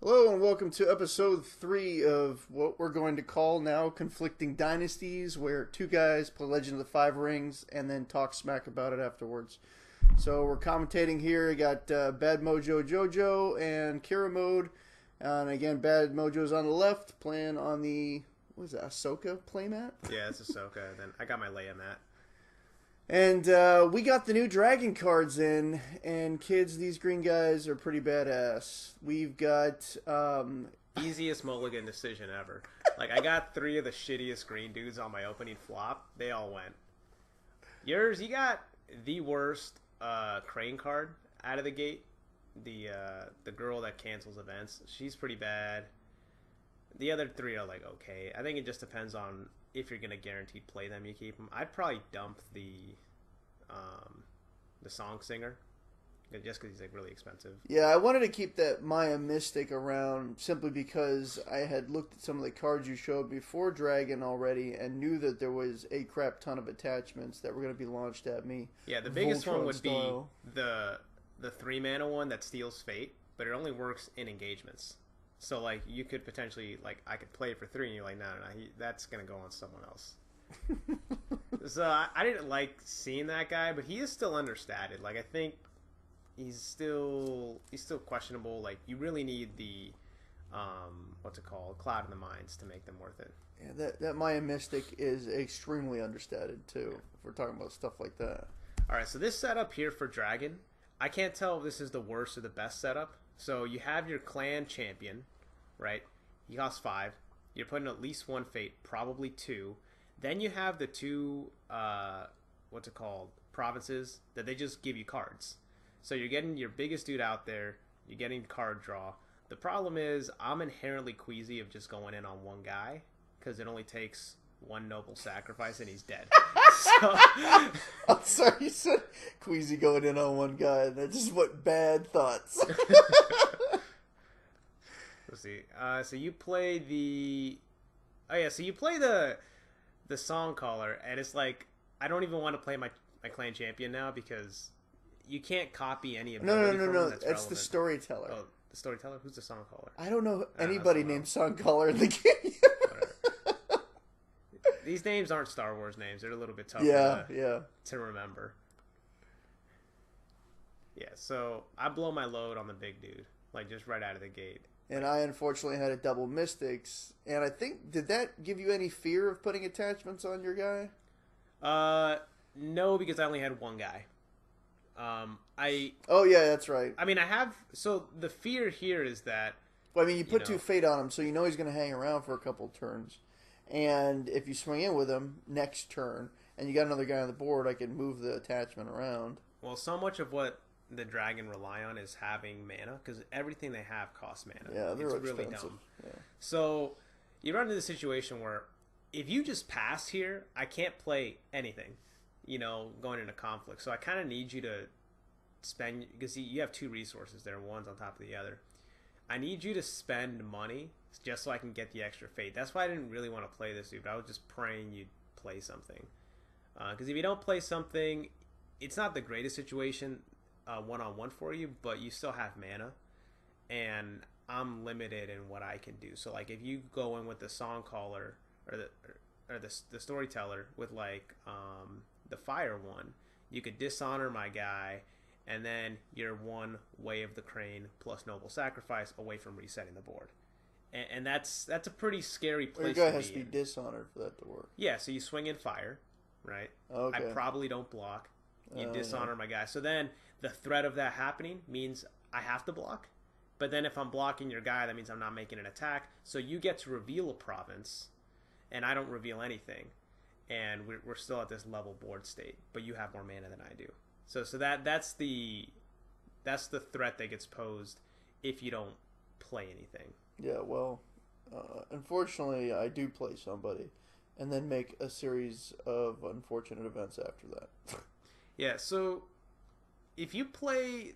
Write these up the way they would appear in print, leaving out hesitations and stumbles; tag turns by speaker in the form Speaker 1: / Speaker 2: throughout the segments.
Speaker 1: Hello and welcome to episode 3 of what we're going to call now Conflicting Dynasties, where two guys play Legend of the Five Rings and then talk smack about it afterwards. So we're commentating here. We got Badmojojojo and Kiramode. And again, Badmojo's on the left, playing on the, what is that, Ahsoka playmat?
Speaker 2: Yeah, it's Ahsoka. Then I got my Leia mat.
Speaker 1: And we got the new dragon cards in, and kids, these green guys are pretty badass. We've got
Speaker 2: Easiest mulligan decision ever. Like, I got 3 of the shittiest green dudes on my opening flop. They all went. Yours, you got the worst Crane card out of the gate. The girl that cancels events. She's pretty bad. The other 3 are like okay. I think it just depends on if you're gonna guaranteed play them. You keep them. I'd probably dump the song singer just because he's like really expensive.
Speaker 1: Yeah, I wanted to keep that Maya Mystic around simply because I had looked at some of the cards you showed before Dragon already and knew that there was a crap ton of attachments that were going to be launched at me.
Speaker 2: Yeah, the biggest
Speaker 1: Voltron
Speaker 2: one would
Speaker 1: style.
Speaker 2: be the 3-mana one that steals fate, but it only works in engagements. So like you could potentially I could play it for 3 and you're like no, that's gonna go on someone else. So I didn't like seeing that guy, but he is still understated. Like I think he's still questionable. Like you really need the what's it called, Cloud in the Mines to make them worth it.
Speaker 1: Yeah, that Maya Mystic is extremely understated too. If we're talking about stuff like that.
Speaker 2: All right, so this setup here for Dragon, I can't tell if this is the worst or the best setup. So you have your clan champion, right? He costs 5. You're putting at least 1 fate, probably 2. Then you have the 2, what's it called, provinces that they just give you cards. So you're getting your biggest dude out there. You're getting card draw. The problem is I'm inherently queasy of just going in on one guy because it only takes 1 noble sacrifice and he's dead. So
Speaker 1: I'm sorry, you said Queasy going in on one guy. That's just what bad thoughts.
Speaker 2: let's see. So you play the. Oh yeah. So you play the song caller, and it's like I don't even want to play my clan champion now because you can't copy any of.
Speaker 1: No.
Speaker 2: That's
Speaker 1: That's
Speaker 2: relevant.
Speaker 1: the storyteller.
Speaker 2: Oh, the storyteller. Who's the song caller?
Speaker 1: I don't know
Speaker 2: I don't know,
Speaker 1: anybody
Speaker 2: someone
Speaker 1: named
Speaker 2: else.
Speaker 1: Song Caller in the game.
Speaker 2: Whatever. These names aren't Star Wars names. They're a little bit tougher
Speaker 1: Yeah.
Speaker 2: to remember. Yeah, so I blow my load on the big dude, like just right out of the gate.
Speaker 1: And I unfortunately had a double Mystics. And I think, did that give you any fear of putting attachments on your guy?
Speaker 2: No, because I only had 1 guy.
Speaker 1: Oh, yeah, that's right.
Speaker 2: I mean, I have. So the fear here is that.
Speaker 1: Well, I mean, you put
Speaker 2: know.
Speaker 1: 2 Fate on him, so you know he's going to hang around for a couple turns. And if you swing in with him next turn, and you got another guy on the board, I can move the attachment around.
Speaker 2: Well, so much of what the dragon rely on is having mana, because everything they have costs mana.
Speaker 1: Yeah, they're
Speaker 2: it's
Speaker 1: expensive.
Speaker 2: really dumb.
Speaker 1: Yeah.
Speaker 2: So you run into the situation where if you just pass here, I can't play anything. Going into conflict. So I kind of need you to spend, because you have 2 resources there, one's on top of the other. I need you to spend money just so I can get the extra fate. That's why I didn't really want to play this dude. I was just praying you'd play something. Because if you don't play something, it's not the greatest situation one-on-one for you, but you still have mana. And I'm limited in what I can do. So like if you go in with the song caller or the storyteller with the fire one, you could dishonor my guy, and then you're 1 way of the crane plus noble sacrifice away from resetting the board. And that's a pretty scary place.
Speaker 1: Your guy
Speaker 2: to
Speaker 1: has
Speaker 2: be
Speaker 1: to be
Speaker 2: in.
Speaker 1: dishonored for that to work.
Speaker 2: Yeah, so you swing in fire, right?
Speaker 1: Okay.
Speaker 2: I probably don't block. You dishonor my guy. So then the threat of that happening means I have to block. But then if I'm blocking your guy, that means I'm not making an attack. So you get to reveal a province, and I don't reveal anything. And we're still at this level board state, but you have more mana than I do. So that's the threat that gets posed if you don't play anything.
Speaker 1: Yeah, well, unfortunately, I do play somebody, and then make a series of unfortunate events after that.
Speaker 2: Yeah, so if you play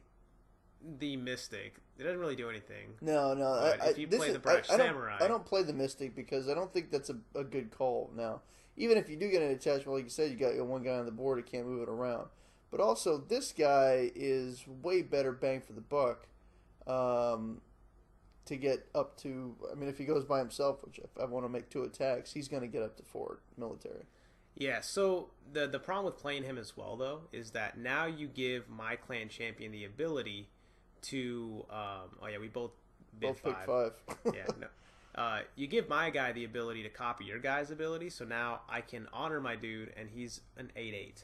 Speaker 2: the Mystic, it doesn't really do anything.
Speaker 1: No.
Speaker 2: But if you play the Brash Samurai...
Speaker 1: I don't play the Mystic because I don't think that's a good call now. Even if you do get an attachment, like you said, you got your 1 guy on the board, you can't move it around. But also, this guy is way better bang for the buck. to get up to. I mean, if he goes by himself, which if I want to make 2 attacks, he's going to get up to 4 military.
Speaker 2: Yeah, so the problem with playing him as well, though, is that now you give my clan champion the ability to... we both bid 5.
Speaker 1: Pick 5.
Speaker 2: Yeah, no. You give my guy the ability to copy your guy's ability, so now I can honor my dude, and he's an 8/8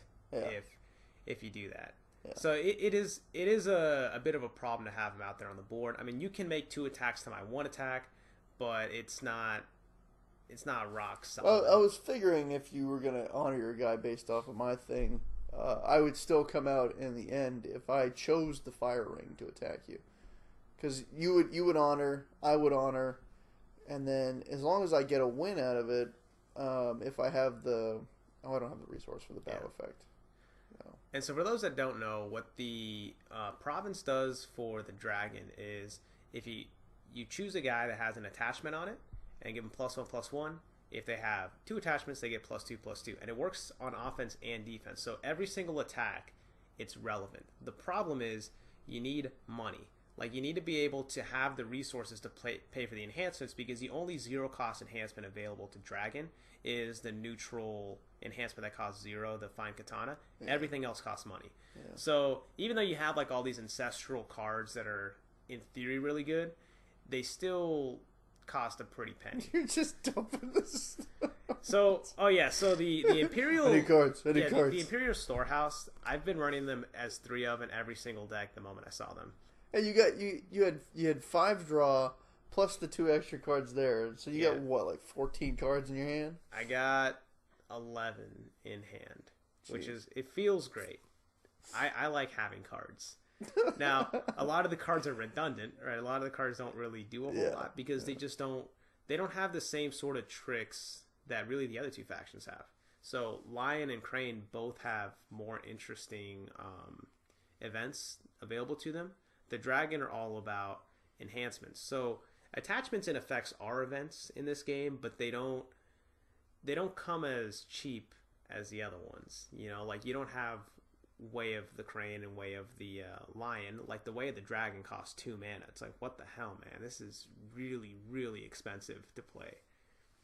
Speaker 2: if you do that. Yeah. So it is a bit of a problem to have him out there on the board. I mean, you can make 2 attacks to my 1 attack, but it's not rock solid.
Speaker 1: Well, I was figuring if you were going to honor your guy based off of my thing, I would still come out in the end if I chose the fire ring to attack you. Because you would honor, I would honor, and then as long as I get a win out of it, if I have the... Oh, I don't have the resource for the battle effect. No.
Speaker 2: And so for those that don't know, what the province does for the dragon is if you choose a guy that has an attachment on it, and give them +1/+1. If they have 2 attachments, they get +2/+2. And it works on offense and defense. So every single attack, it's relevant. The problem is you need money. Like, you need to be able to have the resources to pay for the enhancements, because the only 0-cost enhancement available to Dragon is the neutral enhancement that costs 0, the Fine Katana. Yeah. Everything else costs money. Yeah. So even though you have like all these ancestral cards that are in theory really good, they still cost a pretty penny.
Speaker 1: You're just dumping this.
Speaker 2: So the Imperial
Speaker 1: cards.
Speaker 2: The Imperial Storehouse, I've been running them as 3 of in every single deck the moment I saw them.
Speaker 1: And you had 5 draw plus the 2 extra cards there. So you got what, like 14 cards in your hand?
Speaker 2: I got 11 in hand, which it feels great. I like having cards. Now, a lot of the cards are redundant, right? A lot of the cards don't really do a whole lot because they just don't have the same sort of tricks that really the other 2 factions have. So Lion and Crane both have more interesting events available to them. The Dragon are all about enhancements. So attachments and effects are events in this game, but they don't come as cheap as the other ones. You know, like you don't have Way of the Crane and Way of the Lion. Like the Way of the Dragon costs 2 mana. It's like, what the hell, man? This is really, really expensive to play.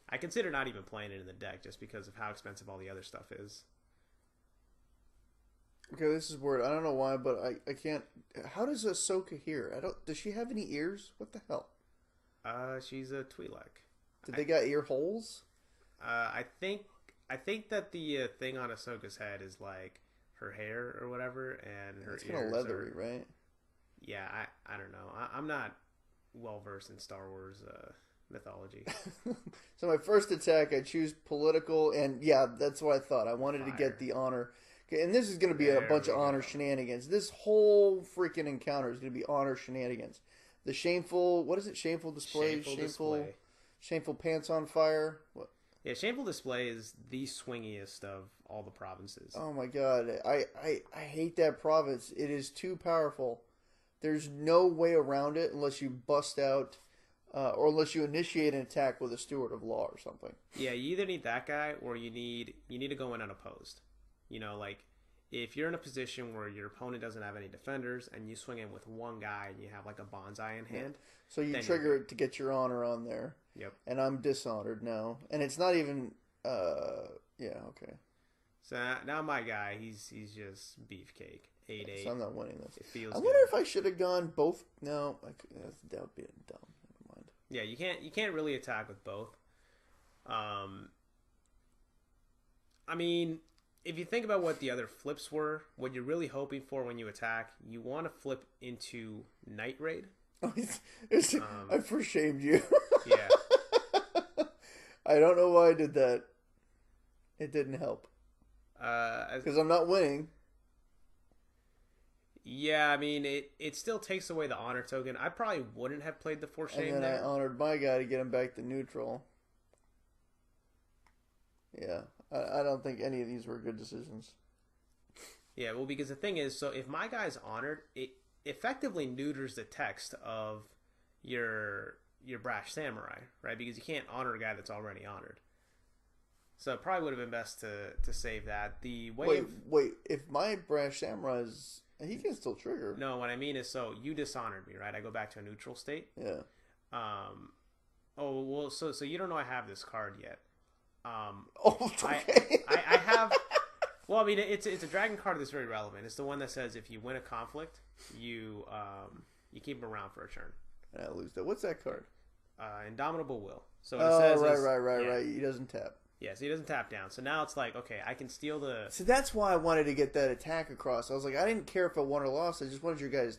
Speaker 2: I consider not even playing it in the deck just because of how expensive all the other stuff is.
Speaker 1: Okay, this is weird. I don't know why, but I can't... How does Ahsoka hear? Does she have any ears? What the hell?
Speaker 2: She's a Twi'lek.
Speaker 1: Did they got ear holes?
Speaker 2: I think that the thing on Ahsoka's head is like her hair or whatever, and her ears
Speaker 1: kind of leathery, right?
Speaker 2: Yeah, I don't know. I'm not well versed in Star Wars mythology.
Speaker 1: So my first attack, I choose political, and yeah, that's what I thought. I wanted to get the honor. Okay, and this is going to be a bunch of honor shenanigans. This whole freaking encounter is going to be honor shenanigans. The shameful, what is it? Shameful display. Shameful pants on fire. What?
Speaker 2: Yeah, Shameful Display is the swingiest of all the provinces.
Speaker 1: Oh my god, I hate that province. It is too powerful. There's no way around it unless you bust out, or unless you initiate an attack with a Steward of Law or something.
Speaker 2: Yeah, you either need that guy or you need to go in unopposed. You know, like if you're in a position where your opponent doesn't have any defenders and you swing in with one guy and you have like a bonsai in hand.
Speaker 1: So you trigger it to get your honor on there.
Speaker 2: Yep.
Speaker 1: And I'm dishonored now. And it's not even, okay.
Speaker 2: So now my guy, he's just beefcake. 8/8.
Speaker 1: So I'm not winning this.
Speaker 2: It feels
Speaker 1: I wonder if I should have gone both. No, that would be dumb. Never mind.
Speaker 2: Yeah, you can't really attack with both. I mean, if you think about what the other flips were, what you're really hoping for when you attack, you want to flip into Night Raid.
Speaker 1: I first shamed you.
Speaker 2: Yeah.
Speaker 1: I don't know why I did that. It didn't help. Because I'm not winning.
Speaker 2: Yeah, I mean, it still takes away the honor token. I probably wouldn't have played the Force Shame
Speaker 1: there. And then
Speaker 2: there.
Speaker 1: I honored my guy to get him back to neutral. Yeah. I don't think any of these were good decisions.
Speaker 2: Yeah, well, because the thing is, so if my guy's honored, it effectively neuters the text of your Brash Samurai, right? Because you can't honor a guy that's already honored. So it probably would have been best to save that.
Speaker 1: Wait, if my Brash Samurai is... He can still trigger.
Speaker 2: No, what I mean is, so you dishonored me, right? I go back to a neutral state.
Speaker 1: Yeah.
Speaker 2: Oh well, so you don't know I have this card yet.
Speaker 1: Oh, okay.
Speaker 2: I have. Well, I mean, it's a dragon card that's very relevant. It's the one that says if you win a conflict, you keep him around for a turn.
Speaker 1: I lose that. What's that card?
Speaker 2: Indomitable Will. So
Speaker 1: what it says right. He doesn't tap.
Speaker 2: Yeah, so he doesn't tap down. So now it's like, okay, I can steal the...
Speaker 1: So that's why I wanted to get that attack across. I was like, I didn't care if I won or lost. I just wanted you guys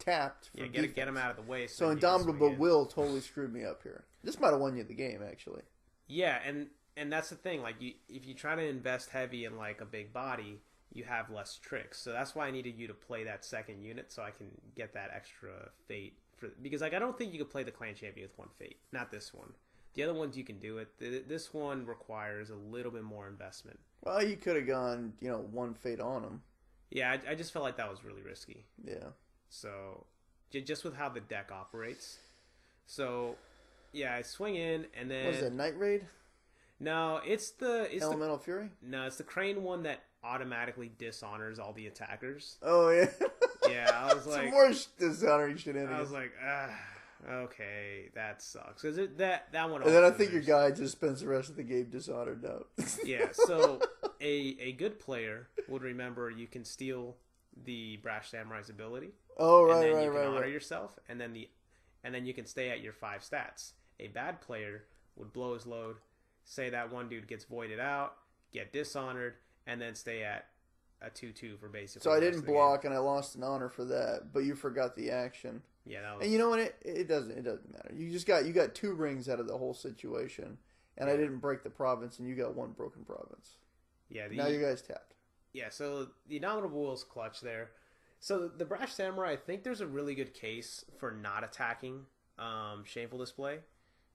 Speaker 1: tapped for
Speaker 2: get him out of the way.
Speaker 1: So Indomitable Will totally screwed me up here. This might have won you the game, actually.
Speaker 2: Yeah, and that's the thing. Like, if you try to invest heavy in, like, a big body, you have less tricks. So that's why I needed you to play that second unit so I can get that extra fate. Because, like, I don't think you could play the clan champion with one fate. Not this one. The other ones you can do it. This one requires a little bit more investment.
Speaker 1: Well, you could have gone, one fate on him.
Speaker 2: Yeah, I just felt like that was really risky.
Speaker 1: Yeah.
Speaker 2: So, just with how the deck operates. So, yeah, I swing in and then...
Speaker 1: What is that, Night Raid?
Speaker 2: No, it's
Speaker 1: Elemental Fury?
Speaker 2: No, it's the Crane one that automatically dishonors all the attackers.
Speaker 1: Oh, yeah.
Speaker 2: Yeah, I was like...
Speaker 1: Some more dishonoring shenanigans.
Speaker 2: I was like, okay, that sucks. Cause that one.
Speaker 1: And then I think your guy just spends the rest of the game dishonored now.
Speaker 2: Yeah, so a good player would remember you can steal the Brash Samurai's ability.
Speaker 1: Oh right,
Speaker 2: and then
Speaker 1: right,
Speaker 2: you can
Speaker 1: right,
Speaker 2: honor
Speaker 1: right.
Speaker 2: yourself, and then you can stay at your 5 stats. A bad player would blow his load, say that one dude gets voided out, get dishonored, and then stay at a 2/2 for basically.
Speaker 1: So I didn't block, and I lost an honor for that, but you forgot the action.
Speaker 2: Yeah, that was...
Speaker 1: And you know what? It doesn't matter. You got 2 rings out of the whole situation, and I didn't break the province, and you got 1 broken province.
Speaker 2: Yeah.
Speaker 1: Now you guys tapped.
Speaker 2: Yeah. So the Indomitable Will's clutch there. So the Brash Samurai, I think there's a really good case for not attacking Shameful Display,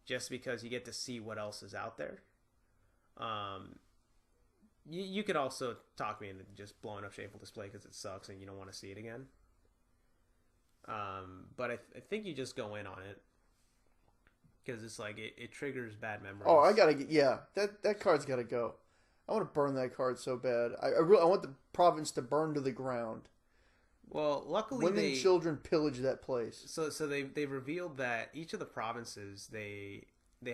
Speaker 2: just because you get to see what else is out there. You could also talk me into just blowing up Shameful Display because it sucks and you don't want to see it again. But I think you just go in on it because it's like it triggers bad memories.
Speaker 1: Oh, I gotta get that card's gotta go. I want to burn that card so bad. I want the province to burn to the ground.
Speaker 2: Well, luckily
Speaker 1: women and children pillage that place.
Speaker 2: So they've revealed that each of the provinces they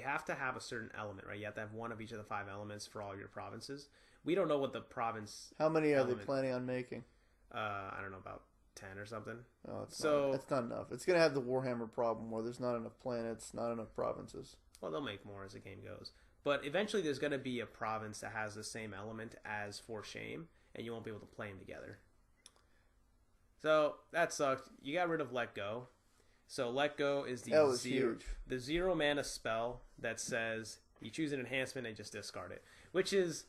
Speaker 2: have to have a certain element, right? You have to have one of each of the 5 elements for all your provinces. We don't know what the province.
Speaker 1: How many are they planning on making?
Speaker 2: I don't know, about 10 or something.
Speaker 1: Oh, that's not enough. It's gonna have the Warhammer problem where there's not enough planets, not enough provinces.
Speaker 2: Well, they'll make more as the game goes, but eventually there's gonna be a province that has the same element as For Shame, and you won't be able to play them together. So that sucked. You got rid of Let Go. So Let Go is the 0 mana spell that says you choose an enhancement and just discard it, which is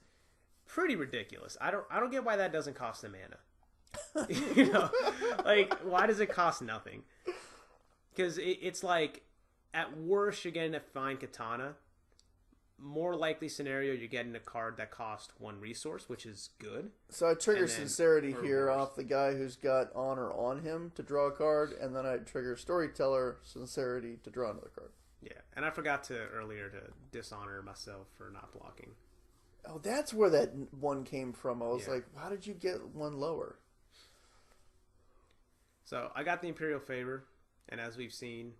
Speaker 2: pretty ridiculous. I don't get why that doesn't cost a mana. Like, why does it cost nothing? Because it's like, at worst you're getting a fine katana. More likely scenario, you're getting a card that costs 1 resource, which is good.
Speaker 1: So I trigger Sincerity here off the guy who's got Honor on him to draw a card, and then I trigger Storyteller Sincerity to draw another card.
Speaker 2: Yeah, and I forgot earlier to dishonor myself for not blocking.
Speaker 1: Oh, that's where that one came from. I was like, how did you get 1 lower?
Speaker 2: So I got the Imperial Favor, and as we've seen,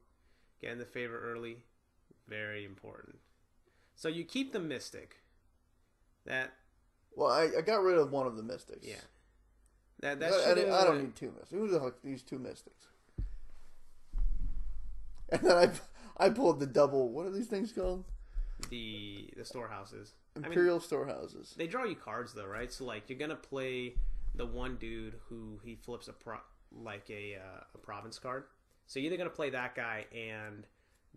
Speaker 2: getting the favor early, very important. So you keep the Mystic.
Speaker 1: Well, I got rid of one of the Mystics.
Speaker 2: Yeah.
Speaker 1: I don't need 2 Mystics. Who the heck needs 2 Mystics? And then I pulled the double. What are these things called?
Speaker 2: The storehouses.
Speaker 1: Imperial storehouses.
Speaker 2: They draw you cards though, right? So like you're gonna play the one dude who he flips a province card. So you're either gonna play that guy and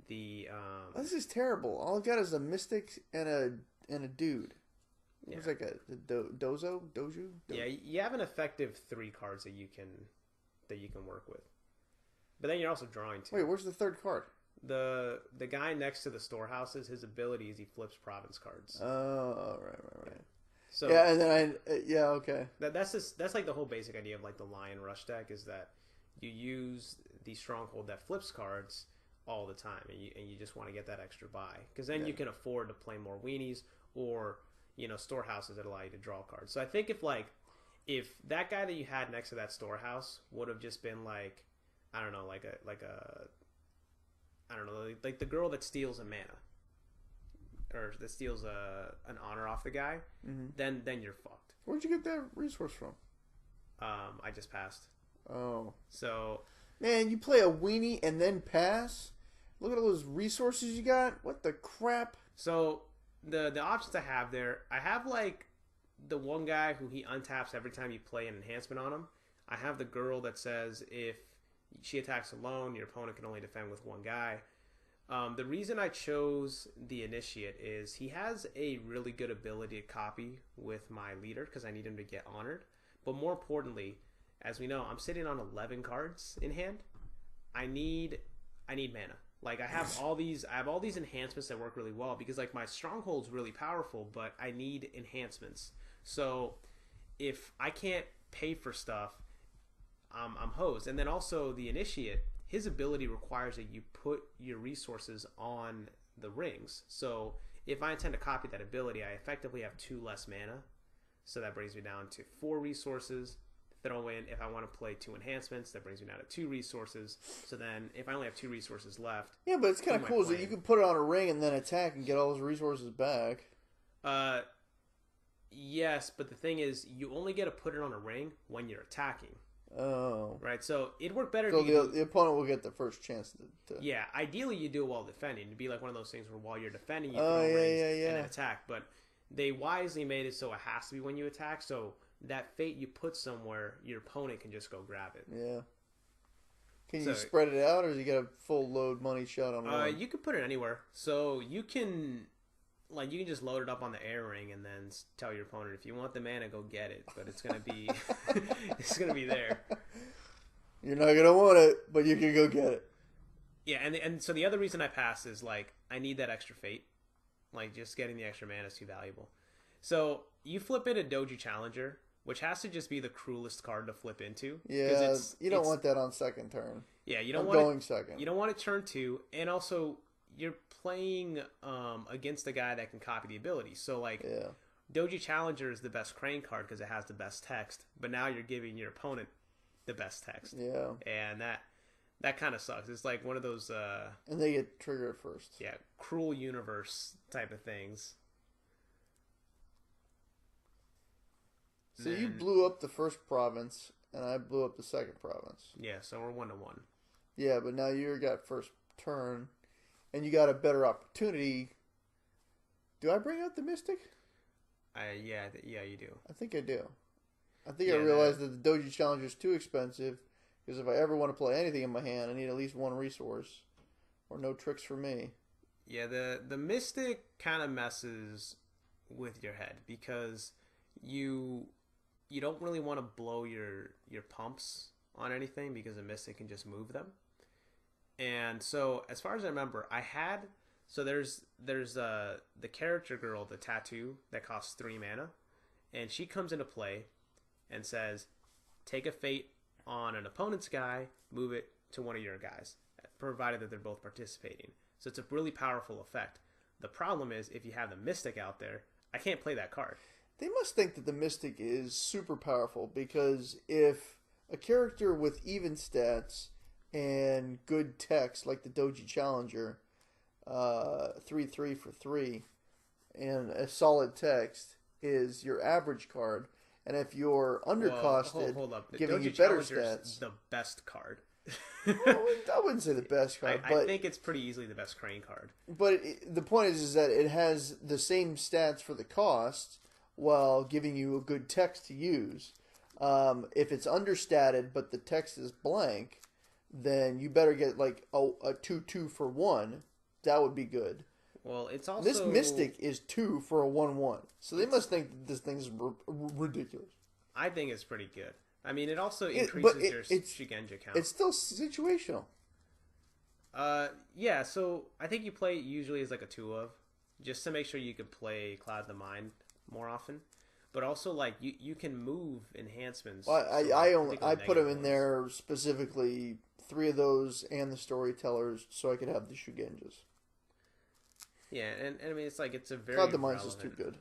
Speaker 2: the
Speaker 1: this is terrible. All I've got is a Mystic and a dude. Yeah. It's like a doju.
Speaker 2: Yeah, you have an effective 3 cards that you can work with. But then you're also drawing 2.
Speaker 1: Wait, where's the 3rd card?
Speaker 2: The guy next to the storehouses, his ability is he flips province cards.
Speaker 1: Oh, right.
Speaker 2: So
Speaker 1: yeah, and then okay.
Speaker 2: That's like the whole basic idea of like the Lion Rush deck is that you use the stronghold that flips cards all the time, and you just want to get that extra buy because then you can afford to play more weenies or storehouses that allow you to draw cards. So I think if that guy that you had next to that storehouse would have just been like, I don't know, like a I don't know, like the girl that steals a mana or that steals an honor off the guy, then you're fucked.
Speaker 1: Where'd you get that resource from?
Speaker 2: I just passed.
Speaker 1: Oh.
Speaker 2: So,
Speaker 1: man, you play a weenie and then pass? Look at all those resources you got. What the crap?
Speaker 2: So the options I have there, I have like the one guy who he untaps every time you play an enhancement on him. I have the girl that says if she attacks alone, your opponent can only defend with one guy. The reason I chose the Initiate is he has a really good ability to copy with my leader because I need him to get honored. But more importantly, as we know, I'm sitting on 11 cards in hand. I need mana. Like I have all these enhancements that work really well because like my stronghold's really powerful, but I need enhancements. So if I can't pay for stuff, I'm hosed. And then also the Initiate, his ability requires that you put your resources on the rings. So if I intend to copy that ability, I effectively have 2 less mana. So that brings me down to 4 resources. Throw in, if I want to play 2 enhancements, that brings me down to 2 resources. So then if I only have 2 resources left...
Speaker 1: Yeah, but it's kind of cool that you can put it on a ring and then attack and get all those resources back.
Speaker 2: Yes, but the thing is, you only get to put it on a ring when you're attacking.
Speaker 1: Oh.
Speaker 2: Right, so it'd work better
Speaker 1: so
Speaker 2: if you
Speaker 1: the opponent will get the first chance to...
Speaker 2: Yeah, ideally you do it while defending. It'd be like one of those things where while you're defending, you
Speaker 1: put
Speaker 2: on rings and then attack. But they wisely made it so it has to be when you attack, so that fate you put somewhere, your opponent can just go grab it.
Speaker 1: Yeah. Can you spread it out, or do you get a full load money shot on one?
Speaker 2: You can put it anywhere. So you can... Like, you can just load it up on the air ring and then tell your opponent, if you want the mana, go get it. But it's going to be... it's going to be there.
Speaker 1: You're not going to want it, but you can go get it.
Speaker 2: Yeah, and so the other reason I pass is, like, I need that extra fate. Like, just getting the extra mana is too valuable. So, you flip in a Doji Challenger, which has to just be the cruelest card to flip into.
Speaker 1: Yeah, you don't want that on second turn.
Speaker 2: Yeah, you don't
Speaker 1: want second.
Speaker 2: You don't want it turn 2, and also... You're playing against a guy that can copy the ability. So, like, Doji Challenger is the best Crane card because it has the best text. But now you're giving your opponent the best text.
Speaker 1: Yeah.
Speaker 2: And that kind of sucks. It's like one of those...
Speaker 1: and they get triggered first.
Speaker 2: Yeah, cruel universe type of things.
Speaker 1: So you blew up the first province, and I blew up the second province.
Speaker 2: Yeah, so we're 1-1.
Speaker 1: Yeah, but now you got first turn... And you got a better opportunity. Do I bring out the Mystic?
Speaker 2: Yeah, you do.
Speaker 1: I think I do. I think I realized that the Doji Challenger is too expensive. Because if I ever want to play anything in my hand, I need at least 1 resource. Or no tricks for me.
Speaker 2: Yeah, the Mystic kind of messes with your head. Because you don't really want to blow your pumps on anything. Because the Mystic can just move them. And so, as far as I remember, there's the character girl, the tattoo, that costs 3 mana. And she comes into play and says, take a fate on an opponent's guy, move it to one of your guys, provided that they're both participating. So it's a really powerful effect. The problem is, if you have the Mystic out there, I can't play that card.
Speaker 1: They must think that the Mystic is super powerful, because if a character with even stats... and good text like the Doji Challenger, 3/3 for 3, and a solid text is your average card. And if you're undercosted,
Speaker 2: hold up.
Speaker 1: giving
Speaker 2: Doji
Speaker 1: you better
Speaker 2: Challenger's
Speaker 1: stats,
Speaker 2: the best card.
Speaker 1: I wouldn't say the best card, but
Speaker 2: I think it's pretty easily the best Crane card.
Speaker 1: But the point is that it has the same stats for the cost while giving you a good text to use. If it's understated but the text is blank, then you better get like a 2/2 for 1. That would be good.
Speaker 2: Well, it's also...
Speaker 1: This Mystic is 2 for a 1/1. So they must think that this thing is ridiculous.
Speaker 2: I think it's pretty good. I mean, it also increases your Shugenja count.
Speaker 1: It's still situational.
Speaker 2: Yeah, so I think you play it usually as like a 2-of, just to make sure you can play Cloud the Mind more often. But also, like, you can move enhancements.
Speaker 1: Well, I put them in there specifically, 3 of those and the Storytellers, so I could have the Shugenjas.
Speaker 2: Yeah, and I mean, it's like, it's a very
Speaker 1: Cloud the Mind's is too good.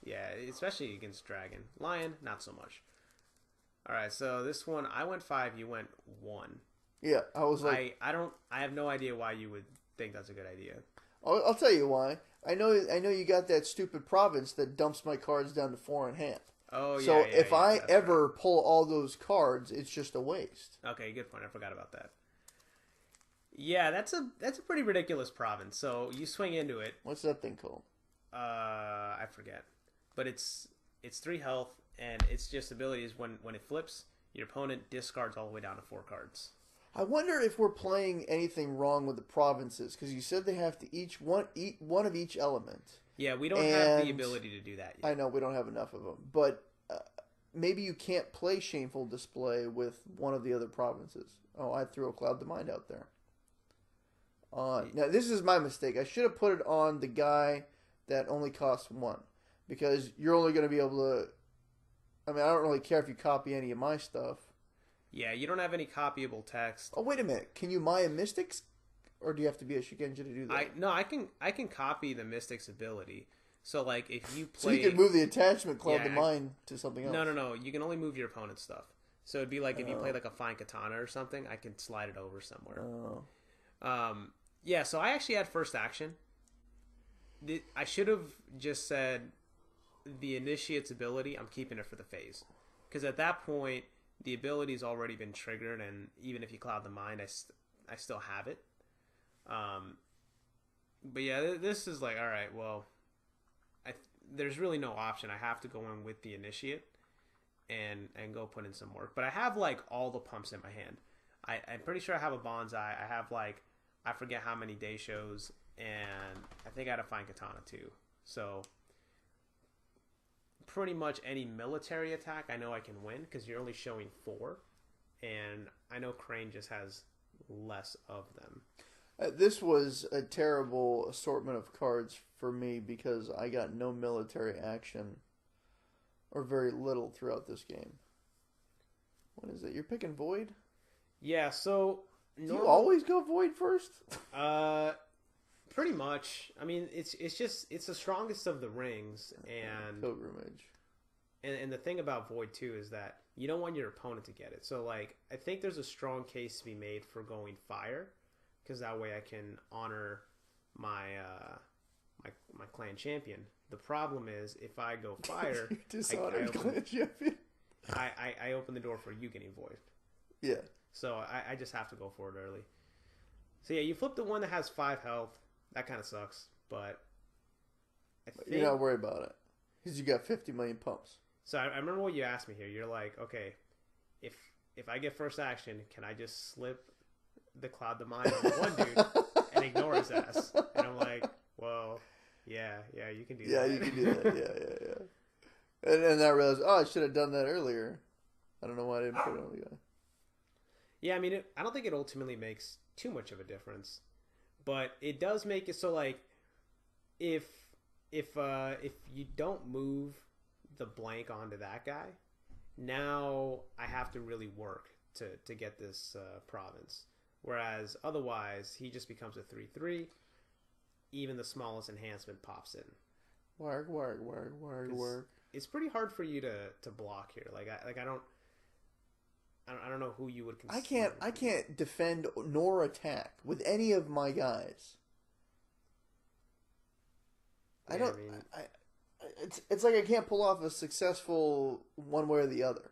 Speaker 2: Yeah, especially against Dragon. Lion, not so much. Alright, so this one, I went 5, you went 1.
Speaker 1: Yeah, I was like,
Speaker 2: I have no idea why you would think that's a good idea.
Speaker 1: I'll tell you why. I know you got that stupid province that dumps my cards down to 4 in hand.
Speaker 2: Oh,
Speaker 1: so
Speaker 2: yeah,
Speaker 1: if I
Speaker 2: that's
Speaker 1: ever
Speaker 2: right.
Speaker 1: pull all those cards, it's just a waste.
Speaker 2: Okay, good point. I forgot about that. Yeah, that's a pretty ridiculous province. So you swing into it.
Speaker 1: What's that thing called?
Speaker 2: I forget, but it's 3 health, and its just ability is when it flips, your opponent discards all the way down to 4 cards.
Speaker 1: I wonder if we're playing anything wrong with the provinces, because you said they have to eat one of each element.
Speaker 2: Yeah, we don't have the ability to do that yet.
Speaker 1: I know we don't have enough of them, but maybe you can't play Shameful Display with one of the other provinces. Oh, I threw a Cloud the Mind out there. Now, this is my mistake. I should have put it on the guy that only costs 1, because you're only going to be able to... I mean, I don't really care if you copy any of my stuff.
Speaker 2: Yeah, you don't have any copyable text.
Speaker 1: Oh, wait a minute. Can you Maya Mystics? Or do you have to be a Shigenja to do that?
Speaker 2: I can copy the Mystic's ability. So, like, if you play...
Speaker 1: So you can move the attachment Cloud the Mind to something else.
Speaker 2: No. You can only move your opponent's stuff. So it'd be like if you play, like, a Fine Katana or something, I can slide it over somewhere. Yeah, so I actually had first action. I should have just said the Initiate's ability, I'm keeping it for the phase. Because at that point, the ability's already been triggered, and even if you Cloud the Mind, I still have it. But yeah, this is like, all right, well, there's really no option. I have to go in with the Initiate and go put in some work. But I have, like, all the pumps in my hand. I'm pretty sure I have a Bonsai. I have, like, I forget how many day shows, and I think I had a Fine Katana too. So pretty much any military attack I know I can win, because you're only showing 4, and I know Crane just has less of them.
Speaker 1: This was a terrible assortment of cards for me, because I got no military action, or very little, throughout this game. What is it? You're picking Void?
Speaker 2: Yeah, so...
Speaker 1: Do you always go Void first?
Speaker 2: Pretty much. I mean, it's the strongest of the rings, and
Speaker 1: Pilgrimage.
Speaker 2: And the thing about Void too is that you don't want your opponent to get it. So, like, I think there's a strong case to be made for going Fire, because that way I can honor my my clan champion. The problem is if I go Fire,
Speaker 1: clan champion.
Speaker 2: I open the door for you getting Void.
Speaker 1: Yeah.
Speaker 2: So I just have to go for it early. So yeah, you flip the one that has 5 health. That kind of sucks, but
Speaker 1: you're not worried about it, because you got 50 million pumps.
Speaker 2: So I remember what you asked me here. You're like, okay, if I get first action, can I just slip the Cloud the Mind on the one dude and ignore his ass? And I'm like, well, yeah, you can do that.
Speaker 1: Yeah, you can do that. Yeah. And then I realized, I should have done that earlier. I don't know why I didn't put it on the guy.
Speaker 2: Yeah, I mean, I don't think it ultimately makes too much of a difference, but it does make it so, like, if you don't move the blank onto that guy, now I have to really work to get this province. Whereas otherwise, he just becomes a 3/3. Even the smallest enhancement pops in.
Speaker 1: Work.
Speaker 2: It's pretty hard for you to block here. I don't know who you would consider.
Speaker 1: I can't defend nor attack with any of my guys. It's like I can't pull off a successful one way or the other.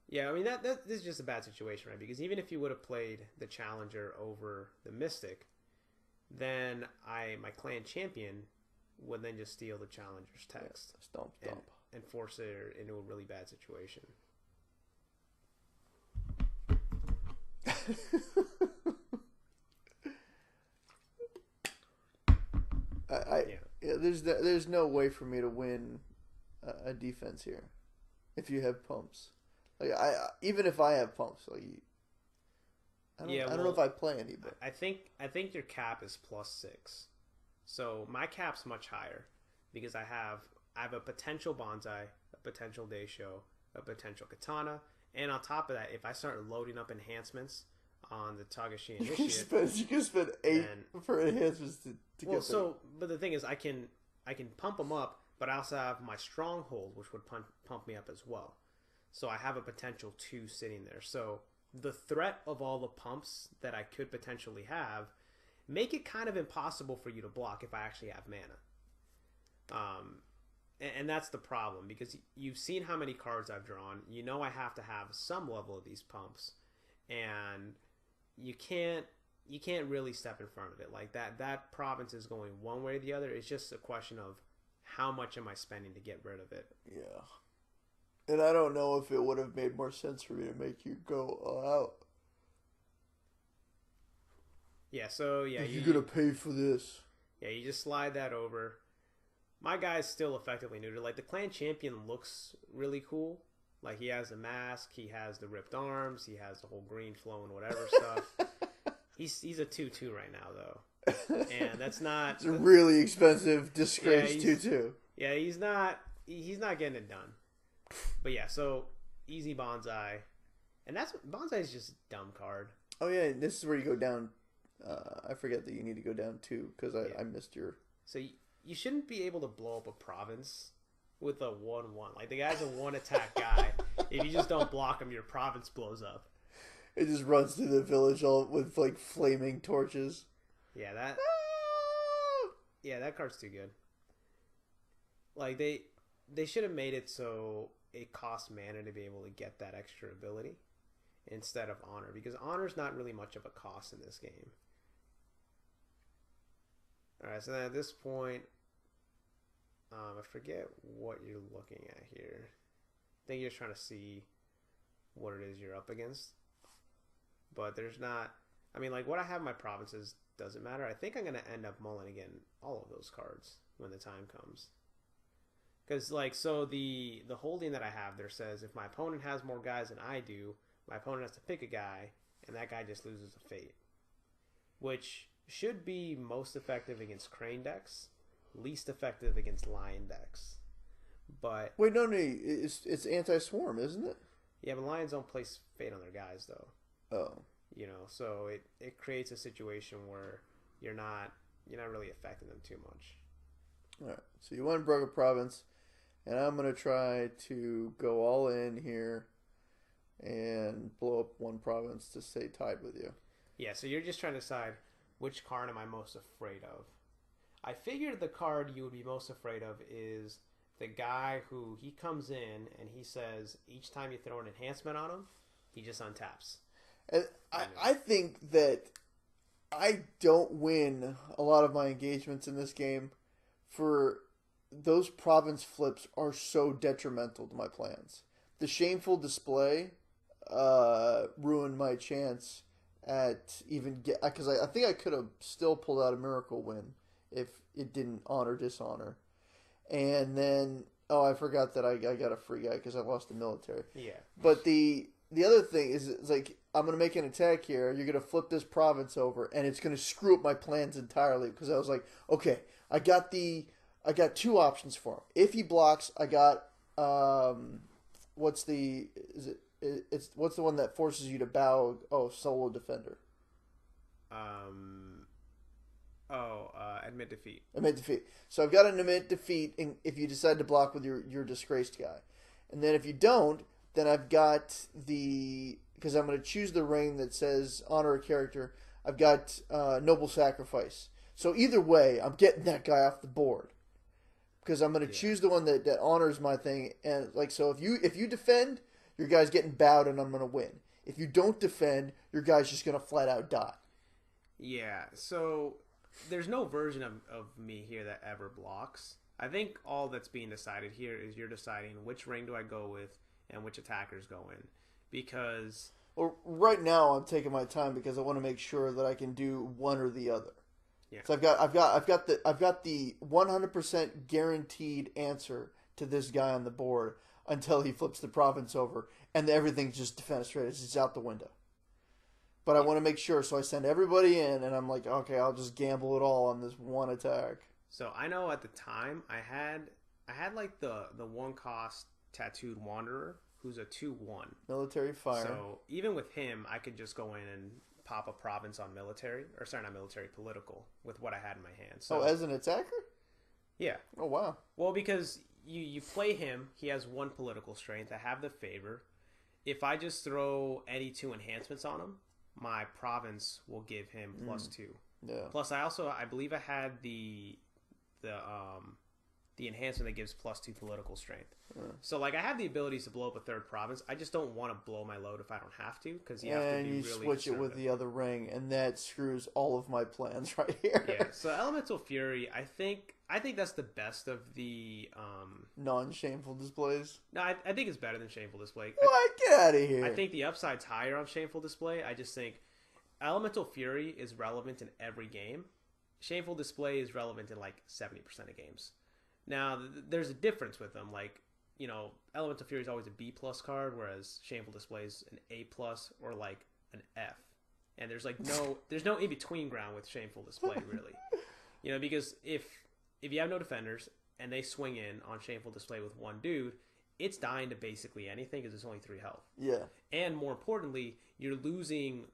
Speaker 2: Yeah, I mean this is just a bad situation, right? Because even if you would have played the Challenger over the Mystic, then my clan champion would then just steal the Challenger's text.
Speaker 1: Stomp.
Speaker 2: And force it into a really bad situation.
Speaker 1: There's no way for me to win a defense here if you have pumps. Like even if I have pumps, like I don't know if I play any. But
Speaker 2: I think your cap is +6, so my cap's much higher because I have a potential Bonsai, a potential Daisho, a potential Katana. And on top of that, if I start loading up enhancements on the Tagashi Initiate,
Speaker 1: you can spend 8 for enhancements to get there.
Speaker 2: But the thing is, I can pump them up, but I also have my Stronghold, which would pump me up as well. So I have a potential 2 sitting there. So the threat of all the pumps that I could potentially have make it kind of impossible for you to block if I actually have mana. And that's the problem, because you've seen how many cards I've drawn. You know I have to have some level of these pumps, and you can't really step in front of it like that. That province is going one way or the other. It's just a question of how much am I spending to get rid of it.
Speaker 1: Yeah. And I don't know if it would have made more sense for me to make you go all out.
Speaker 2: Yeah, so yeah.
Speaker 1: You're going to pay for this.
Speaker 2: Yeah, you just slide that over. My guy's still effectively neutered. Like, the clan champion looks really cool. Like, he has the mask, he has the ripped arms, he has the whole green flowing whatever stuff. He's a 2/2 right now, though. And that's not...
Speaker 1: It's a really expensive disgrace 2/2.
Speaker 2: Yeah, he's not getting it done. But yeah, so easy Bonsai. And Bonsai is just a dumb card.
Speaker 1: Oh yeah, this is where you go down. I forget that you need to go down 2 because I missed your...
Speaker 2: So you shouldn't be able to blow up a province with a 1/1. Like, the guy's a 1-attack guy. If you just don't block him, your province blows up.
Speaker 1: It just runs through the village all with, like, flaming torches.
Speaker 2: Yeah, that... Yeah, that card's too good. Like, they should have made it so it costs mana to be able to get that extra ability instead of honor, because honor's not really much of a cost in this game. Alright, so then at this point, I forget what you're looking at here. I think you're just trying to see what it is you're up against. But there's not... I mean, like, what I have in my provinces doesn't matter. I think I'm going to end up mulling again all of those cards when the time comes. Because, like, so the holding that I have there says if my opponent has more guys than I do, my opponent has to pick a guy, and that guy just loses a fate. Which should be most effective against Crane decks, least effective against Lion decks. But...
Speaker 1: Wait, no, it's anti-swarm, isn't it?
Speaker 2: Yeah, but Lions don't place fate on their guys, though.
Speaker 1: Oh.
Speaker 2: You know, so it creates a situation where you're not really affecting them too much.
Speaker 1: Alright, so you won Broken Province, and I'm going to try to go all in here and blow up one province to stay tied with you.
Speaker 2: Yeah, so you're just trying to decide which card am I most afraid of. I figured the card you would be most afraid of is the guy who he comes in and he says each time you throw an enhancement on him, he just untaps.
Speaker 1: And I think that I don't win a lot of my engagements in this game for those province flips are so detrimental to my plans. The shameful display ruined my chance at even get, because I think I could have still pulled out a miracle win if it didn't honor dishonor. And then I forgot that I got a free guy because I lost the military.
Speaker 2: Yeah.
Speaker 1: But the other thing is, it's like, I'm going to make an attack here. You're going to flip this province over, and it's going to screw up my plans entirely. Because I was like, okay, I got 2 options for him. If he blocks, I got what's the one that forces you to bow? Oh, Solo Defender.
Speaker 2: Admit defeat.
Speaker 1: Admit defeat. So I've got an admit defeat if you decide to block with your disgraced guy, and then if you don't, then I've got because I'm going to choose the ring that says honor a character. I've got Noble Sacrifice. So either way, I'm getting that guy off the board because I'm going to choose the one that honors my thing. And like, so if you defend, your guy's getting bowed, and I'm going to win. If you don't defend, your guy's just going to flat out die.
Speaker 2: Yeah. So there's no version of me here that ever blocks. I think all that's being decided here is you're deciding which ring do I go with and which attackers go in. Because...
Speaker 1: Well, right now I'm taking my time because I want to make sure that I can do one or the other.
Speaker 2: Yeah.
Speaker 1: So I've got the 100% guaranteed answer to this guy on the board until he flips the province over and everything's just defenestrated. It's just out the window. But I want to make sure, so I send everybody in, and I'm like, okay, I'll just gamble it all on this one attack.
Speaker 2: So I know at the time I had like the 1-cost Tattooed Wanderer, who's a 2/1
Speaker 1: military fire.
Speaker 2: So even with him, I could just go in and pop a province on military, or sorry, not military, political, with what I had in my hand. So,
Speaker 1: as an attacker?
Speaker 2: Yeah.
Speaker 1: Oh wow.
Speaker 2: Well, because you play him, he has 1 political strength. I have the favor, if I just throw any 2 enhancements on him, my province will give him +2.
Speaker 1: Yeah.
Speaker 2: Plus, I believe I had the enhancement that gives +2 political strength. So, like, I have the abilities to blow up a 3rd province. I just don't want to blow my load if I don't have to, because you have to be really
Speaker 1: switch it with the other ring, and that screws all of my plans right here.
Speaker 2: Yeah. So, Elemental Fury, I think that's the best of the
Speaker 1: non-shameful displays.
Speaker 2: No, I think it's better than Shameful Display.
Speaker 1: What? Get out of here!
Speaker 2: I think the upside's higher on Shameful Display. I just think Elemental Fury is relevant in every game. Shameful Display is relevant in like 70% of games. Now, there's a difference with them. Like, you know, Elemental Fury is always a B+ card, whereas Shameful Display is an A+ or like an F. And there's like there's no in between ground with Shameful Display, really. You know, because if you have no defenders and they swing in on Shameful Display with one dude, it's dying to basically anything because it's only 3 health.
Speaker 1: Yeah.
Speaker 2: And more importantly, you're losing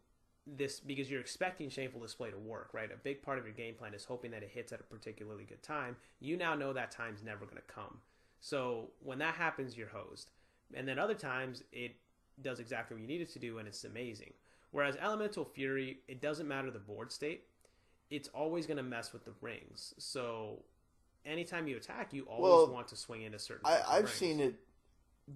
Speaker 2: this because you're expecting Shameful Display to work, right? A big part of your game plan is hoping that it hits at a particularly good time. You now know that time's never going to come. So when that happens, you're hosed. And then other times, it does exactly what you need it to do, and it's amazing. Whereas Elemental Fury, it doesn't matter the board state. It's always going to mess with the rings. So anytime you attack, you always want to swing into certain
Speaker 1: I've
Speaker 2: rings.
Speaker 1: seen it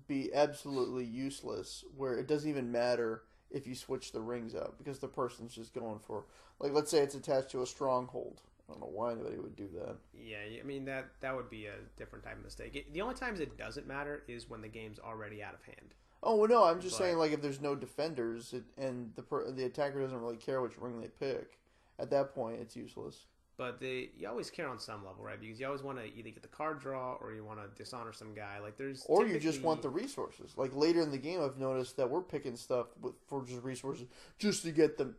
Speaker 1: be absolutely useless, where it doesn't even matter if you switch the rings out, because the person's just going for, like, let's say it's attached to a stronghold. I don't know why anybody would do that.
Speaker 2: Yeah, I mean, that would be a different type of mistake. The only times it doesn't matter is when the game's already out of hand.
Speaker 1: Oh, well, no, I'm just saying, like, if there's no defenders and the attacker doesn't really care which ring they pick, at that point, it's useless.
Speaker 2: But you always care on some level, right? Because you always want to either get the card draw or you want to dishonor some guy. Like,
Speaker 1: or you just want the resources. Like, later in the game, I've noticed that we're picking stuff for just resources just to get the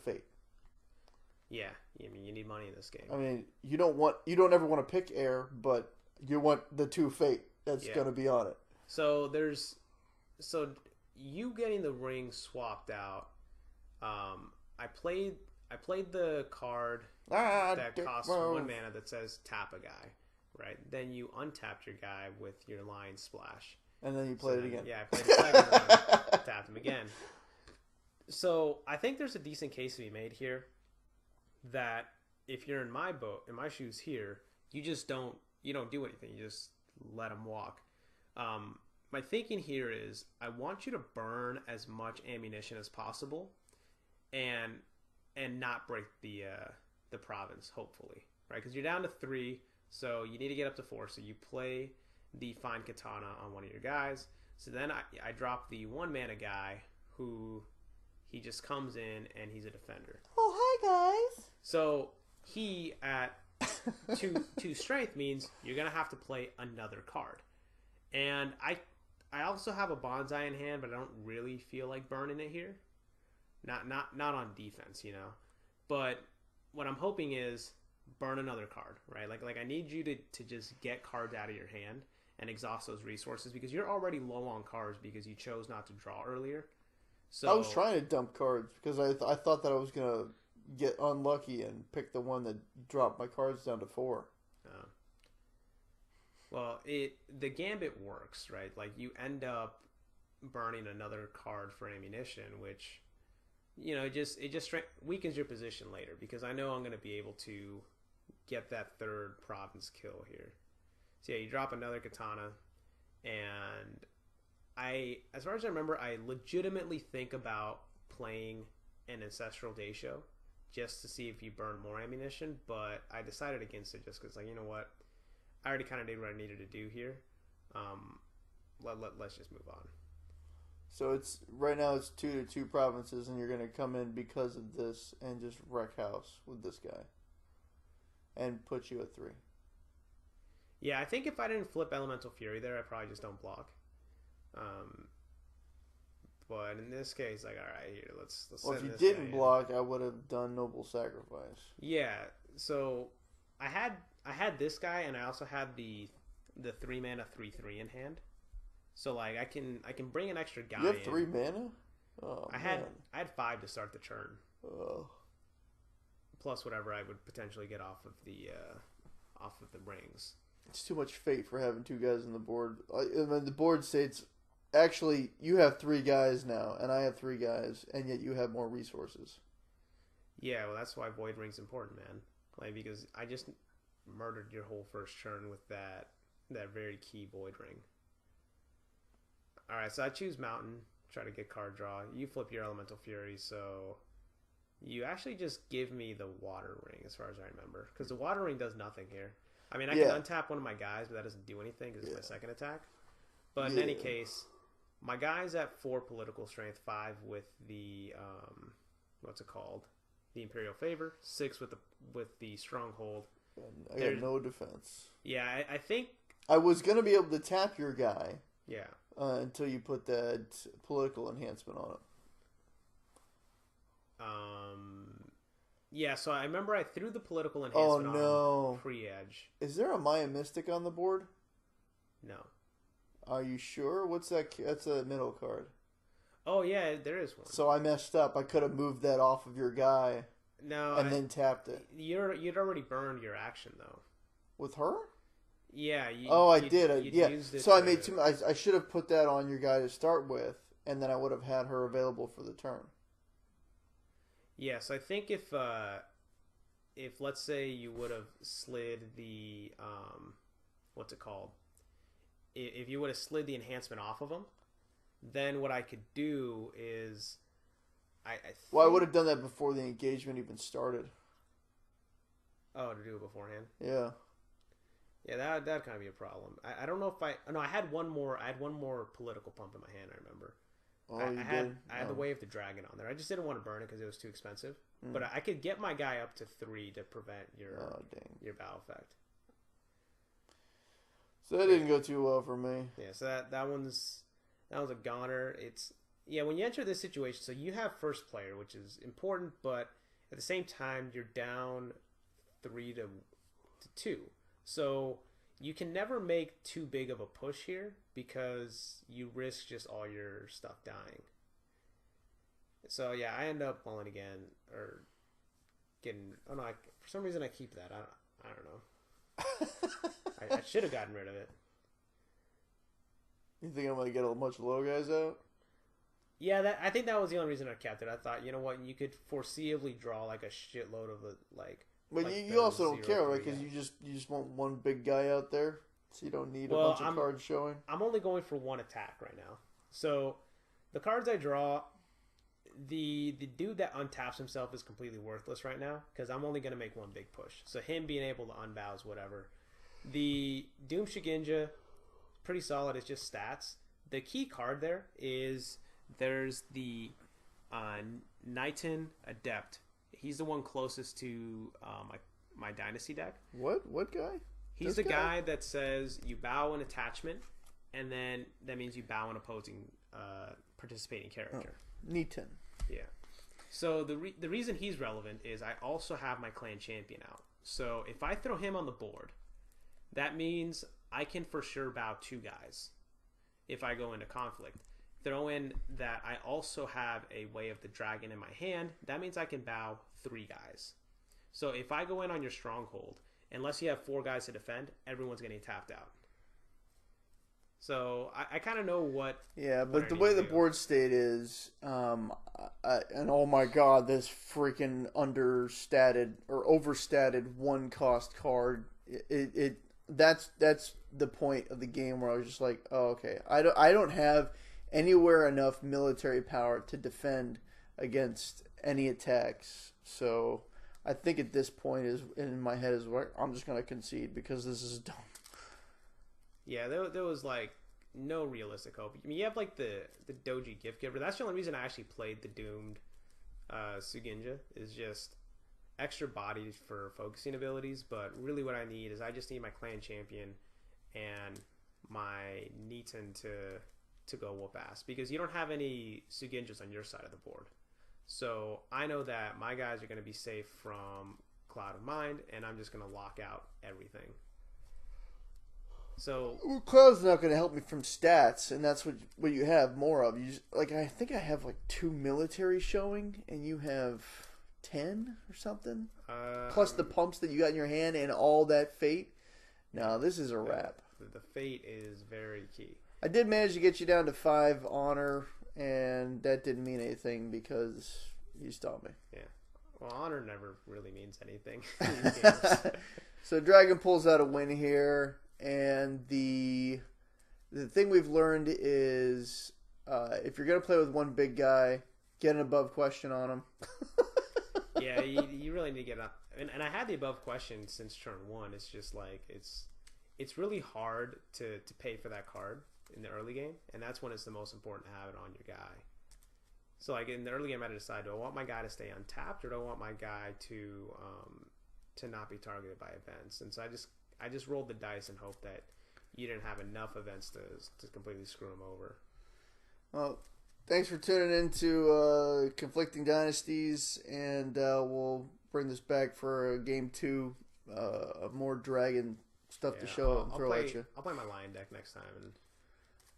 Speaker 1: fate.
Speaker 2: Yeah, I mean, you need money in this game.
Speaker 1: I mean, you don't ever want to pick air, but you want the 2 fate that's going to be on it.
Speaker 2: So you getting the ring swapped out. I played the card that costs 1 mana that says tap a guy, right? Then you untap your guy with your Lion Splash.
Speaker 1: And then you played it again.
Speaker 2: Yeah, I played the second one, tapped him again. So I think there's a decent case to be made here that if you're in my shoes here, you don't do anything. You just let him walk. My thinking here is I want you to burn as much ammunition as possible and not break the province, hopefully, right? Because you're down to 3, so you need to get up to 4. So you play the Fine Katana on one of your guys. So then I drop the 1 mana guy who he just comes in and he's a defender.
Speaker 1: Oh, hi guys.
Speaker 2: So he at 2 strength means you're gonna have to play another card, and I also have a bonsai in hand, but I don't really feel like burning it here. Not on defense, you know. But what I'm hoping is burn another card, right? Like I need you to just get cards out of your hand and exhaust those resources because you're already low on cards because you chose not to draw earlier. So
Speaker 1: I was trying to dump cards because I thought that I was gonna get unlucky and pick the one that dropped my cards down to 4.
Speaker 2: Well, the gambit works, right? Like you end up burning another card for ammunition, which it just weakens your position later because I know I'm going to be able to get that 3rd province kill here. So yeah, you drop another katana, and as far as I remember, I legitimately think about playing an Ancestral Daisho just to see if you burn more ammunition, but I decided against it just because, like, you know what? I already kind of did what I needed to do here. Let's just move on.
Speaker 1: So right now it's 2-2 provinces, and you're going to come in because of this and just wreck house with this guy and put you at 3.
Speaker 2: Yeah, I think if I didn't flip Elemental Fury there, I probably just don't block. But in this case, like, all right, here, let's.
Speaker 1: Well, if you didn't block, I would have done Noble Sacrifice.
Speaker 2: Yeah, so I had this guy, and I also had the 3 mana 3/3 in hand. So like I can bring an extra guy.
Speaker 1: You have 3 mana? Oh,
Speaker 2: I had 5 to start the turn.
Speaker 1: Oh.
Speaker 2: Plus whatever I would potentially get off of the rings.
Speaker 1: It's too much fate for having 2 guys on the board. I mean, the board states Actually, you have 3 guys now, and I have 3 guys, and yet you have more resources.
Speaker 2: Yeah, well, that's why Void Ring's important, man. Like, because I just murdered your whole first turn with that very key Void Ring. Alright, so I choose Mountain, try to get card draw. You flip your Elemental Fury, so you actually just give me the Water Ring, as far as I remember. Because the Water Ring does nothing here. I mean, I can untap one of my guys, but that doesn't do anything because it's my second attack. But in any case, my guy's at 4 political strength, 5 with the, what's it called? The Imperial Favor, 6 with the Stronghold.
Speaker 1: I got no defense.
Speaker 2: Yeah, I think...
Speaker 1: I was going to be able to tap your guy.
Speaker 2: Yeah.
Speaker 1: Until you put that political enhancement on it.
Speaker 2: Yeah, so I remember I threw the political enhancement on pre-edge.
Speaker 1: Is there a Maya Mystic on the board?
Speaker 2: No.
Speaker 1: Are you sure? What's that? That's a middle card.
Speaker 2: Oh, yeah, there is one.
Speaker 1: So I messed up. I could have moved that off of your guy.
Speaker 2: No.
Speaker 1: Then tapped it.
Speaker 2: You'd already burned your action, though.
Speaker 1: With her?
Speaker 2: Yeah.
Speaker 1: I did. Yeah. So I made too. I should have put that on your guy to start with, and then I would have had her available for the turn.
Speaker 2: Yeah. So I think if let's say you would have slid the what's it called? If you would have slid the enhancement off of him, then what I could do is I
Speaker 1: would have done that before the engagement even started.
Speaker 2: Oh, to do it beforehand.
Speaker 1: Yeah.
Speaker 2: Yeah, that kind of be a problem. I don't know if I had one more political pump in my hand. I remember. I had the Way of the Dragon on there. I just didn't want to burn it because it was too expensive. But I could get my guy up to 3 to prevent your battle effect.
Speaker 1: So that didn't go too well for me.
Speaker 2: Yeah, so that one's a goner. It's when you enter this situation, so you have first player, which is important, but at the same time you're down 3 to 2. So you can never make too big of a push here because you risk just all your stuff dying. So yeah, I end up mulling again or getting. Oh no! For some reason I keep that. I don't know. I should have gotten rid of it.
Speaker 1: You think I'm gonna get a bunch of low guys out?
Speaker 2: Yeah, I think that was the only reason I kept it. I thought, you know what, you could foreseeably draw like a shitload of
Speaker 1: But you also don't care, right? Because you just want one big guy out there, so you don't need a bunch of cards showing.
Speaker 2: I'm only going for 1 attack right now. So the cards I draw, the dude that untaps himself is completely worthless right now because I'm only going to make 1 big push. So him being able to unbow is whatever. The Doom Shigenja, pretty solid. It's just stats. The key card there is there's the Knighton Adept. He's the one closest to my Dynasty deck.
Speaker 1: What guy?
Speaker 2: He's the guy that says you bow an attachment, and then that means you bow an opposing participating character.
Speaker 1: Knighton.
Speaker 2: Yeah. So the reason he's relevant is I also have my clan champion out. So if I throw him on the board, that means I can for sure bow 2 guys if I go into conflict. Throw in that I also have a Way of the Dragon in my hand, that means I can bow 3 guys. So if I go in on your stronghold, unless you have 4 guys to defend, everyone's getting tapped out. So I kind of know what.
Speaker 1: Yeah, but the way the board state is, and oh my god, this freaking understated or overstated 1 cost card. That's the point of the game where I was just like, oh, okay, I don't have anywhere enough military power to defend against any attacks. So I think at this point is in my head is where I'm just gonna concede because this is dumb.
Speaker 2: Yeah, there was like no realistic hope. I mean, you have like the Doji Gift Giver. That's the only reason I actually played the Doomed Suginja is just extra bodies for focusing abilities. But really, what I need is I just need my clan champion and my Niton to go whoop ass because you don't have any Suginjas on your side of the board. So I know that my guys are going to be safe from Cloud of Mind, and I'm just going to lock out everything. So
Speaker 1: Cloud's not going to help me from stats, and that's what you have more of. You just, I think I have 2 military showing, and you have 10 or something. Plus the pumps that you got in your hand and all that fate. No, this is a wrap.
Speaker 2: The fate is very key.
Speaker 1: I did manage to get you down to 5 honor, and that didn't mean anything because you stopped me.
Speaker 2: Yeah. Well, honor never really means anything in these games.
Speaker 1: So Dragon pulls out a win here, and the thing we've learned is if you're going to play with one big guy, get an above question on him.
Speaker 2: Yeah, you really need to get up. And I had the above question since turn 1. It's just like it's really hard to pay for that card in the early game, and that's when it's the most important to have it on your guy. So like in the early game, I had to decide: do I want my guy to stay untapped, or do I want my guy to not be targeted by events? And so I just rolled the dice and hoped that you didn't have enough events to completely screw him over.
Speaker 1: Well, thanks for tuning in to Conflicting Dynasties, and we'll bring this back for game 2 of more dragon stuff to show and throw at you.
Speaker 2: I'll play my lion deck next time.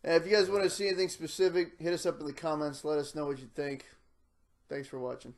Speaker 1: And if you guys want to see anything specific, hit us up in the comments. Let us know what you think. Thanks for watching.